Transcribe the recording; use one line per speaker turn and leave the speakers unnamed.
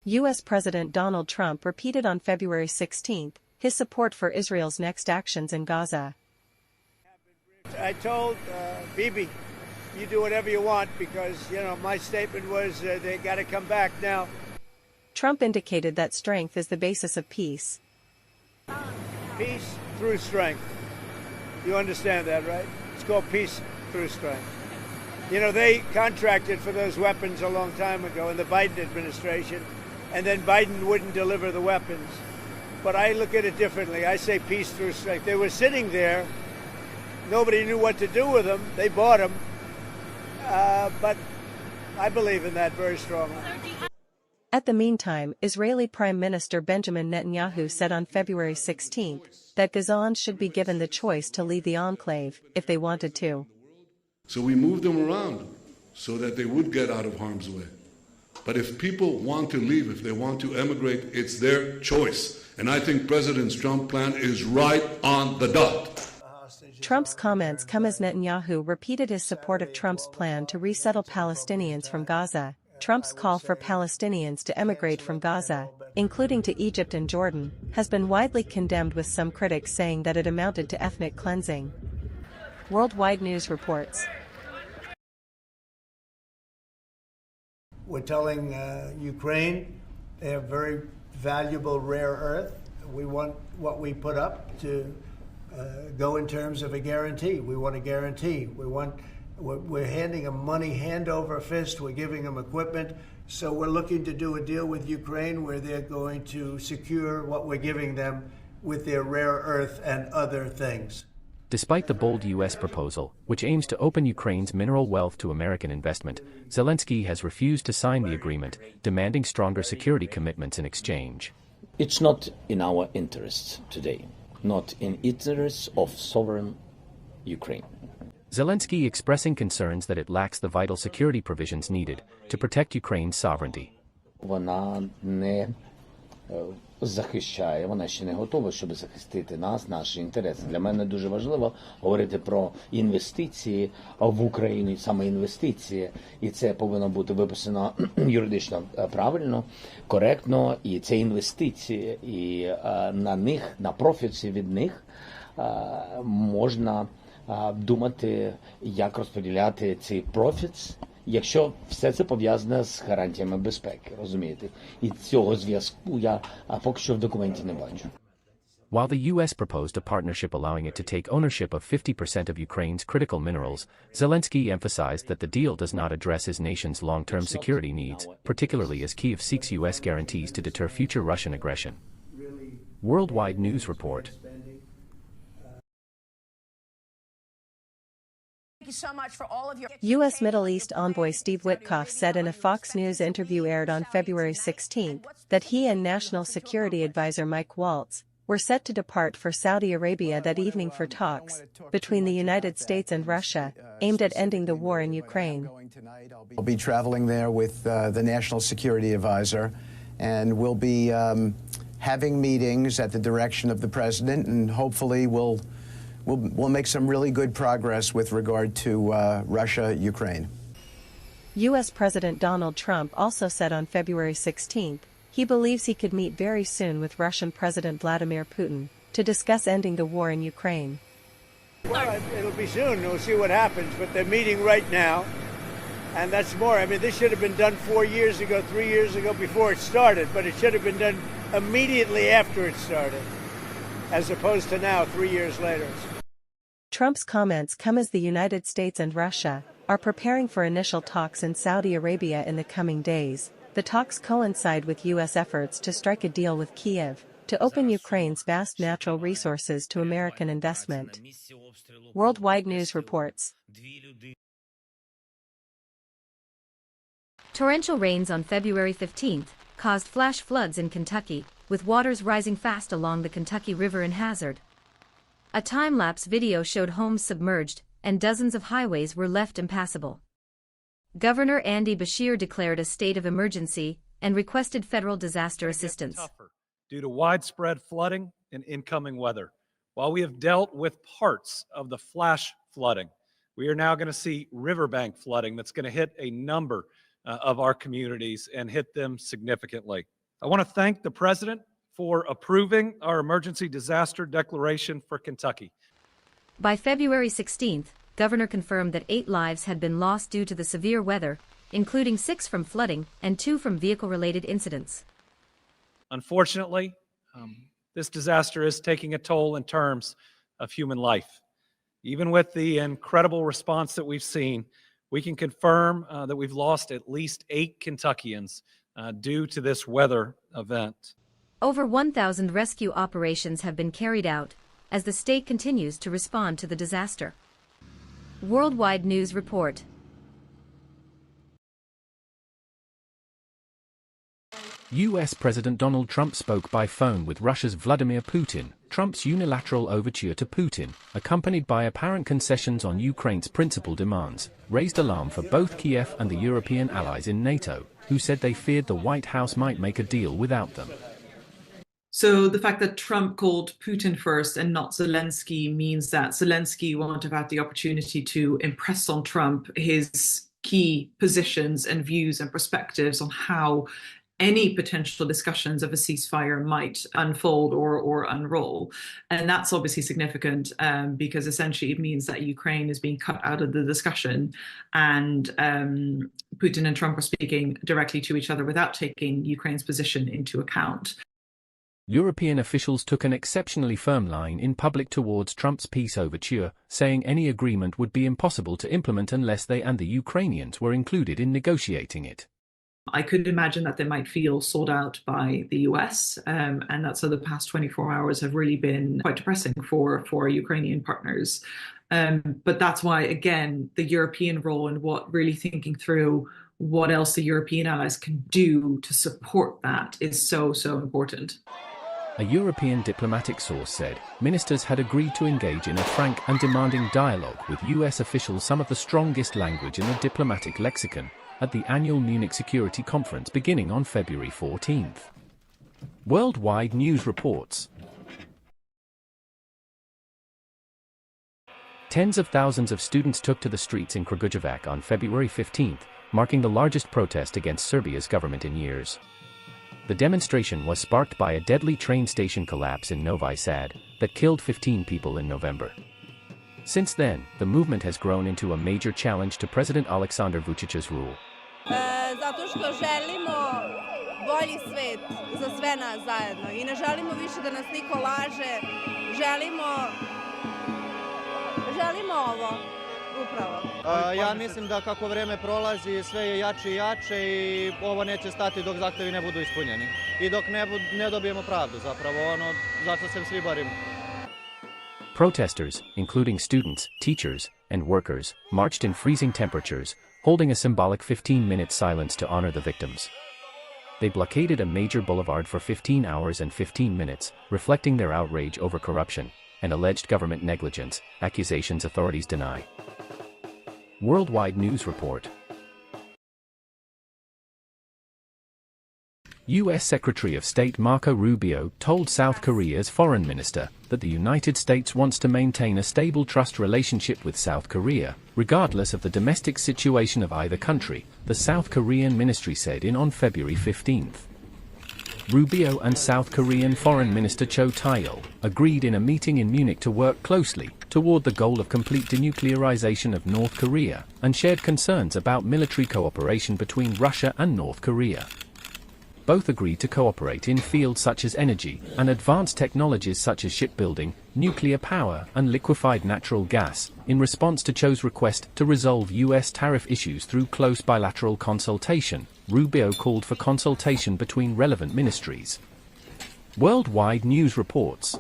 U.S. President Donald Trump repeated on February 16 his support for Israel's next actions in Gaza.
I told Bibi, you do whatever you want because, my statement was they got to come back now.
Trump indicated that strength is the basis of peace.
Peace through strength. You understand that, right? It's called peace through strength. They contracted for those weapons a long time ago in the Biden administration, and then Biden wouldn't deliver the weapons. But I look at it differently. I say peace through strength. They were sitting there. Nobody knew what to do with them. They bought them. But I believe in that very strongly.
At the meantime, Israeli Prime Minister Benjamin Netanyahu said on February 16 that Gazans should be given the choice to leave the enclave if they wanted to.
So we moved them around so that they would get out of harm's way. But if people want to leave, if they want to emigrate, it's their choice. And I think President Trump's plan is right on the dot.
Trump's comments come as Netanyahu repeated his support of Trump's plan to resettle Palestinians from Gaza. Trump's call for Palestinians to emigrate from Gaza, including to Egypt and Jordan, has been widely condemned, with some critics saying that it amounted to ethnic cleansing. Worldwide News reports.
We're telling Ukraine they have very valuable rare earth. We want what we put up to go in terms of a guarantee. We want a guarantee. We're handing them money hand over fist. We're giving them equipment. So we're looking to do a deal with Ukraine where they're going to secure what we're giving them with their rare earth and other things.
Despite the bold U.S. proposal, which aims to open Ukraine's mineral wealth to American investment, Zelenskiy has refused to sign the agreement, demanding stronger security commitments in exchange.
It's not in our interests today, not in interests of sovereign Ukraine.
Zelenskiy expressing concerns that it lacks the vital security provisions needed to protect Ukraine's sovereignty.
Вона не захищає, вона ще не готова, щоб захистити нас, наші інтереси. Для мене дуже важливо говорити про інвестиції в Україну, саме інвестиції, і це повинно бути виписано юридично правильно, коректно, і це інвестиції, і на них, на профіті від них можна думати, як розподіляти цей профіт, якщо все це пов'язане з гарантіями безпеки, розумієте? І цього зв'язку я поки що в документі не бачу.
While the U.S. proposed a partnership allowing it to take ownership of 50% of Ukraine's critical minerals, Zelensky emphasized that the deal does not address his nation's long-term security needs, particularly as Kyiv seeks U.S. guarantees to deter future Russian aggression. Worldwide News Report.
Thank you so much for all of your...
U.S. Middle East envoy Steve Witkoff said in a Fox News interview aired on February 16 that he and National Security Advisor Mike Waltz were set to depart for Saudi Arabia that evening for talks between the United States and Russia aimed at ending the war in Ukraine.
I'll be traveling there with the National Security Advisor, and we'll be having meetings at the direction of the President, and hopefully we'll make some really good progress with regard to Russia, Ukraine.
U.S. President Donald Trump also said on February 16 he believes he could meet very soon with Russian President Vladimir Putin to discuss ending the war in Ukraine.
Well, it'll be soon. We'll see what happens, but they're meeting right now, and that's more. I mean, this should have been done 4 years ago, 3 years ago, before it started, but it should have been done immediately after it started, as opposed to now, 3 years later.
Trump's comments come as the United States and Russia are preparing for initial talks in Saudi Arabia in the coming days. The talks coincide with U.S. efforts to strike a deal with Kyiv to open Ukraine's vast natural resources to American investment. Worldwide News reports.
Torrential rains on February 15 caused flash floods in Kentucky, with waters rising fast along the Kentucky River in Hazard. A time-lapse video showed homes submerged, and dozens of highways were left impassable. Governor Andy Beshear declared a state of emergency and requested federal disaster assistance.
Due to widespread flooding and incoming weather. While we have dealt with parts of the flash flooding, we are now going to see riverbank flooding that's going to hit a number of our communities and hit them significantly. I want to thank the President for approving our emergency disaster declaration for Kentucky.
By February 16th, Governor confirmed that 8 lives had been lost due to the severe weather, including 6 from flooding and 2 from vehicle-related incidents.
Unfortunately, this disaster is taking a toll in terms of human life. Even with the incredible response that we've seen, we can confirm that we've lost at least 8 Kentuckians due to this weather event.
Over 1,000 rescue operations have been carried out as the state continues to respond to the disaster. Worldwide News Report.
U.S. President Donald Trump spoke by phone with Russia's Vladimir Putin. Trump's unilateral overture to Putin, accompanied by apparent concessions on Ukraine's principal demands, raised alarm for both Kiev and the European allies in NATO, who said they feared the White House might make a deal without them.
So the fact that Trump called Putin first and not Zelensky means that Zelensky won't have had the opportunity to impress on Trump his key positions and views and perspectives on how any potential discussions of a ceasefire might unfold or unroll. And that's obviously significant because essentially it means that Ukraine is being cut out of the discussion, and Putin and Trump are speaking directly to each other without taking Ukraine's position into account.
European officials took an exceptionally firm line in public towards Trump's peace overture, saying any agreement would be impossible to implement unless they and the Ukrainians were included in negotiating it.
I could imagine that they might feel sold out by the US, and that so the past 24 hours have really been quite depressing for Ukrainian partners. But that's why, again, the European role and what really thinking through what else the European allies can do to support that is so important.
A European diplomatic source said ministers had agreed to engage in a frank and demanding dialogue with US officials, some of the strongest language in the diplomatic lexicon, at the annual Munich Security Conference beginning on February 14th. Worldwide News reports. Tens of thousands of students took to the streets in Kragujevac on February 15th, marking the largest protest against Serbia's government in years. The demonstration was sparked by a deadly train station collapse in Novi Sad that killed 15 people in November. Since then, the movement has grown into a major challenge to President Aleksandar Vučić's rule.
Zato što želimo bolji svet za sve nas zajedno i ne želimo više da nas niko laže, želimo ovo upravo.
Ja mislim da kako vreme prolazi sve je jače i jače i ovo neće stati dok zahtevi ne budu ispunjeni i dok ne dobijemo pravdu, zapravo ono zašto se svi borimo.
Protesters, including students, teachers, and workers, marched in freezing temperatures, holding a symbolic 15-minute silence to honor the victims. They blockaded a major boulevard for 15 hours and 15 minutes, reflecting their outrage over corruption and alleged government negligence, accusations authorities deny. Worldwide News Report. U.S. Secretary of State Marco Rubio told South Korea's foreign minister that the United States wants to maintain a stable trust relationship with South Korea, regardless of the domestic situation of either country, the South Korean ministry said on February 15th. Rubio and South Korean Foreign Minister Cho Tae-il agreed in a meeting in Munich to work closely toward the goal of complete denuclearization of North Korea, and shared concerns about military cooperation between Russia and North Korea. Both agreed to cooperate in fields such as energy and advanced technologies such as shipbuilding, nuclear power, and liquefied natural gas, in response to Cho's request to resolve U.S. tariff issues through close bilateral consultation. Rubio called for consultation between relevant ministries. Worldwide News reports.